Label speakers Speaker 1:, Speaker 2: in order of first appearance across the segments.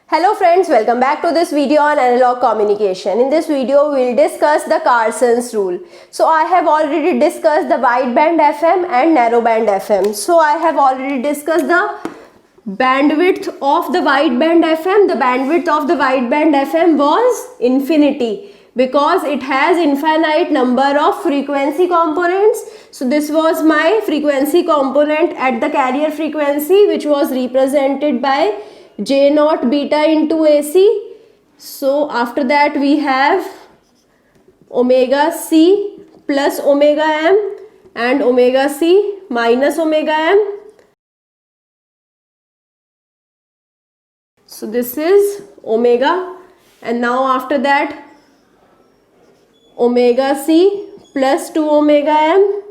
Speaker 1: Hello friends, welcome back to this video on analog communication. In this video, we will discuss the Carson's rule. So I have already discussed the wideband FM and narrowband FM. So I have already discussed the bandwidth of the wideband FM. The bandwidth of the wideband FM was infinity because it has infinite number of frequency components. So this was my frequency component at the carrier frequency, which was represented by J naught beta into AC. So after that we have omega C plus omega m and omega C minus omega m. So this is omega, and now after that omega C plus 2 omega m.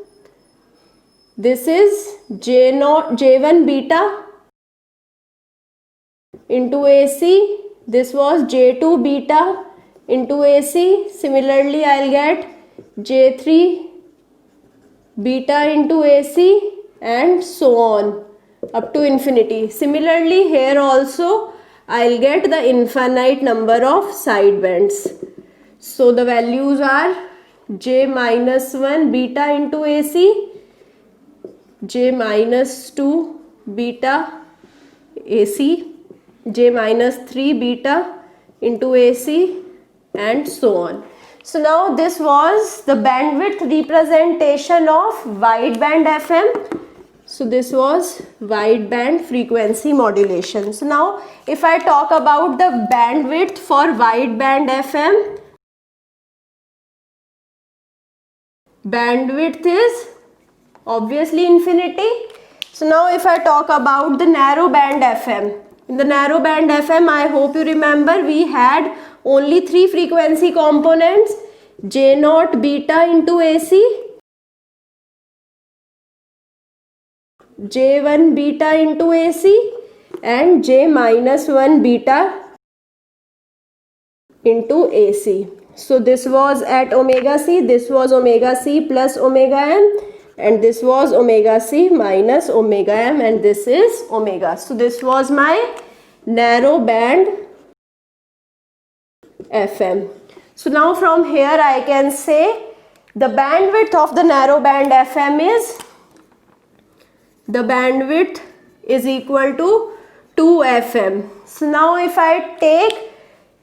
Speaker 1: This is J1 beta into AC. This was J2 beta into AC. Similarly, I'll get J3 beta into AC and so on up to infinity. Similarly, here also I'll get the infinite number of sidebands. So the values are J minus 1 beta into AC, J minus 2 beta AC, J minus 3 beta into AC and so on. So now this was the bandwidth representation of wideband FM. So this was wideband frequency modulation. So now if I talk about the bandwidth for wideband FM, bandwidth is obviously infinity. So now if I talk about the narrow band FM, in the narrow band FM, I hope you remember we had only 3 frequency components, J naught beta into AC, J1 beta into AC and J minus 1 beta into AC. So this was at omega C, this was omega C plus omega m, and this was omega C minus omega m, and this is omega. So this was my narrow band FM. So now from here I can say the bandwidth of the narrow band FM is, the bandwidth is equal to 2 FM. So now if I take,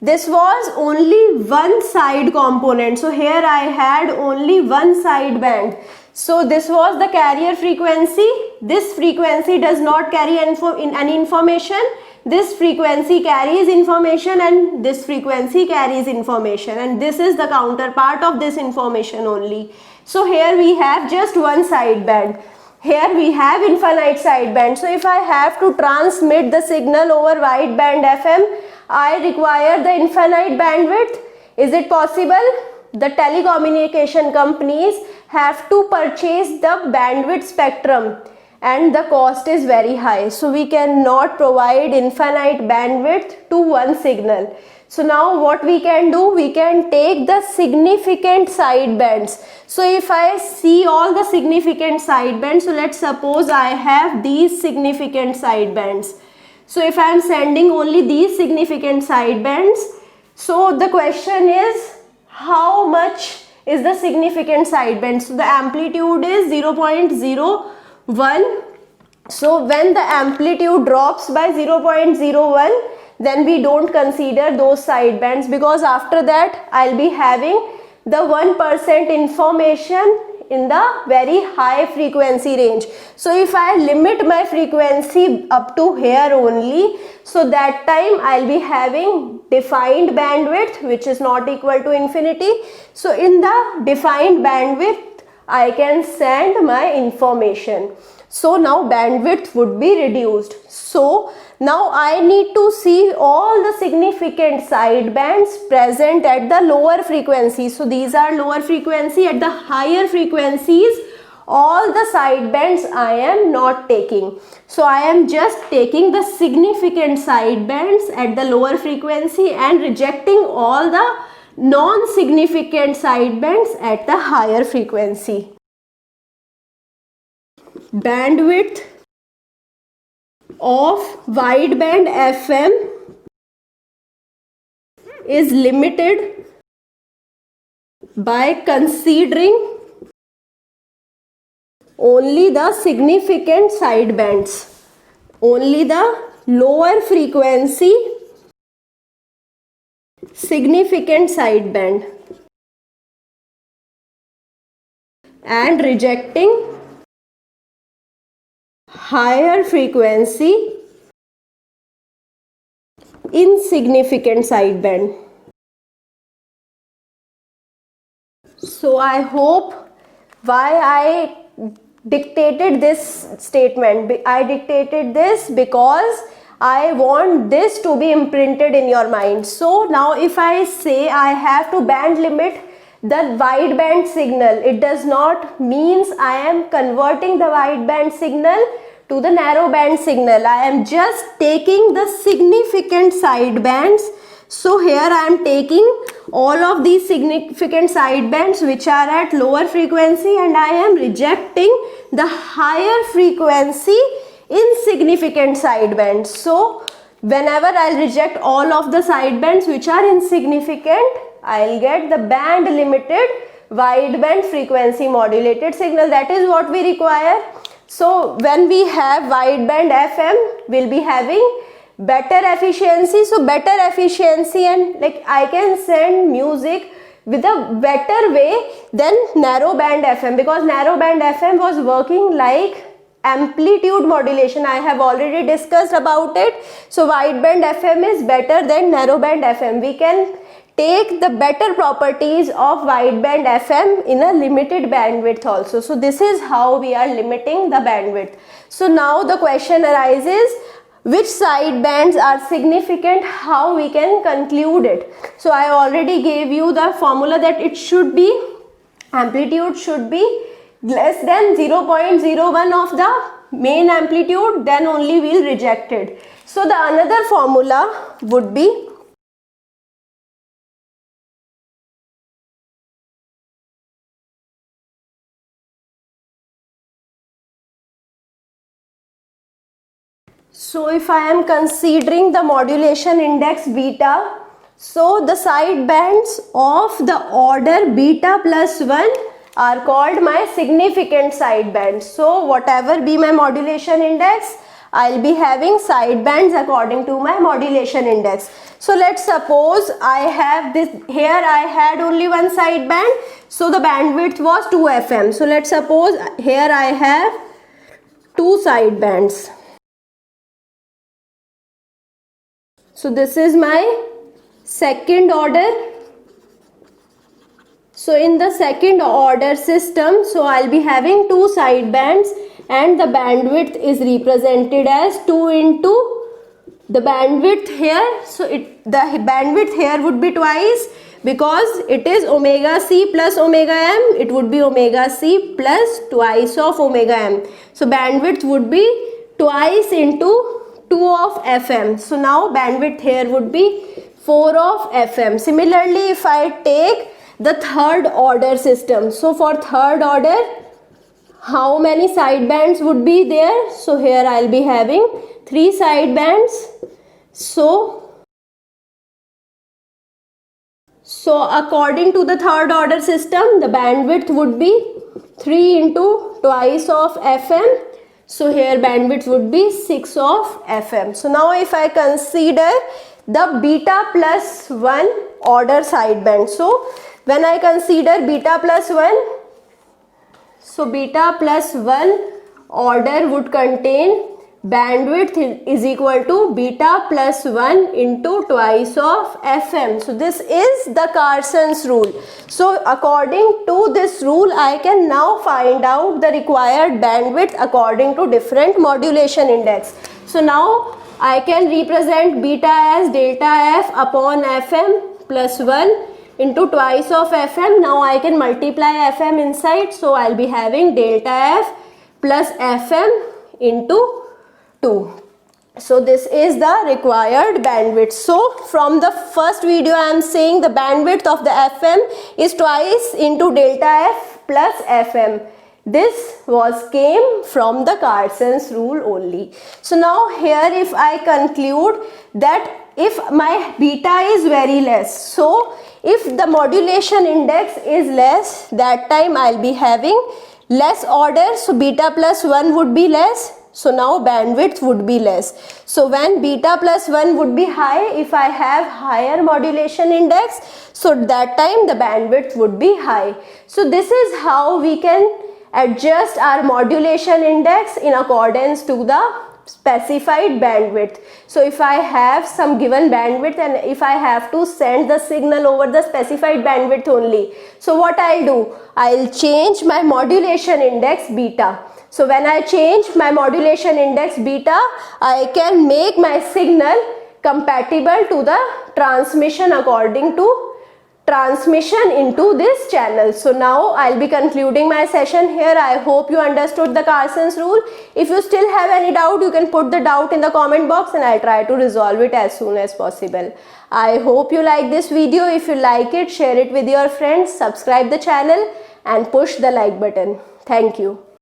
Speaker 1: this was only one side component. So here I had only one side band. So this was the carrier frequency. This frequency does not carry any information. This frequency carries information and this frequency carries information, and this is the counterpart of this information only. So here we have just one sideband. Here we have infinite sideband. So if I have to transmit the signal over wideband FM, I require the infinite bandwidth. Is it possible? The telecommunication companies have to purchase the bandwidth spectrum, and the cost is very high. So we cannot provide infinite bandwidth to one signal. So now what we can do, we can take the significant sidebands. So if I see all the significant sidebands, so let's suppose I have these significant sidebands. So if I am sending only these significant sidebands, so the question is, how much is the significant sideband? So the amplitude is 0.01. So when the amplitude drops by 0.01, then we don't consider those sidebands, because after that I'll be having the 1% information in the very high frequency range. So if I limit my frequency up to here only, so that time I'll be having defined bandwidth which is not equal to infinity. So in the defined bandwidth I can send my information. So now bandwidth would be reduced. So now I need to see all the significant sidebands present at the lower frequency. So these are lower frequency. At the higher frequencies, all the sidebands I am not taking. So I am just taking the significant sidebands at the lower frequency and rejecting all the non-significant sidebands at the higher frequency. Bandwidth of wideband FM is limited by considering only the significant sidebands, only the lower frequency significant sideband, and rejecting higher frequency insignificant sideband. So I hope why I dictated this statement. I dictated this because I want this to be imprinted in your mind. So now if I say I have to band limit the wideband signal, it does not means I am converting the wideband signal to the narrowband signal. I am just taking the significant sidebands. So here I am taking all of these significant sidebands which are at lower frequency, and I am rejecting the higher frequency insignificant sidebands. So whenever I'll reject all of the sidebands which are insignificant, I'll get the band limited wideband frequency modulated signal. That is what we require. So when we have wideband FM, we'll be having better efficiency. So better efficiency, and like I can send music with a better way than narrowband FM, because narrowband FM was working like amplitude modulation. I have already discussed about it. So wideband FM is better than narrowband FM. We can take the better properties of wideband FM in a limited bandwidth also. So this is how we are limiting the bandwidth. So now the question arises, which sidebands are significant, how we can conclude it. So I already gave you the formula that it should be, amplitude should be less than 0.01 of the main amplitude, then only we'll reject it. So the another formula would be so if I am considering the modulation index beta, so the sidebands of the order beta plus 1 are called my significant sidebands. So whatever be my modulation index, I'll be having sidebands according to my modulation index. So let's suppose I have this, here I had only one sideband, so the bandwidth was 2 FM. So let's suppose here I have two sidebands. So this is my second order. So in the second order system, so I'll be having two sidebands, and the bandwidth is represented as 2 into the bandwidth here. So the bandwidth here would be twice, because it is omega c plus omega m, it would be omega c plus twice of omega m. So bandwidth would be twice into 2 of FM. So now bandwidth here would be 4 of FM. Similarly, if I take the third order system, so for third order, how many sidebands would be there? So here I'll be having 3 sidebands. So according to the third order system, the bandwidth would be 3 into twice of FM. So here bandwidth would be 6 of FM. So now if I consider the beta plus 1 order sideband, so when I consider beta plus 1, so beta plus 1 order would contain bandwidth is equal to beta plus 1 into twice of FM. So this is the Carson's rule. So according to this rule, I can now find out the required bandwidth according to different modulation index. So now I can represent beta as delta F upon FM plus 1 into twice of FM. Now I can multiply FM inside. So I'll be having delta F plus FM into 2. So this is the required bandwidth. So from the first video I am saying the bandwidth of the FM is twice into delta F plus FM. This came from the Carson's rule only. So now here if I conclude that if my beta is very less, so if the modulation index is less, that time I'll be having less order, so beta plus 1 would be less, so now bandwidth would be less. So when beta plus 1 would be high, if I have higher modulation index, so that time the bandwidth would be high. So this is how we can adjust our modulation index in accordance to the specified bandwidth. So if I have some given bandwidth and if I have to send the signal over the specified bandwidth only, so what I'll do, I'll change my modulation index beta. So when I change my modulation index beta, I can make my signal compatible to the transmission according to transmission into this channel. So now I'll be concluding my session here. I hope you understood the Carson's rule. If you still have any doubt, you can put the doubt in the comment box and I'll try to resolve it as soon as possible. I hope you like this video. If you like it, share it with your friends, subscribe the channel and push the like button. Thank you.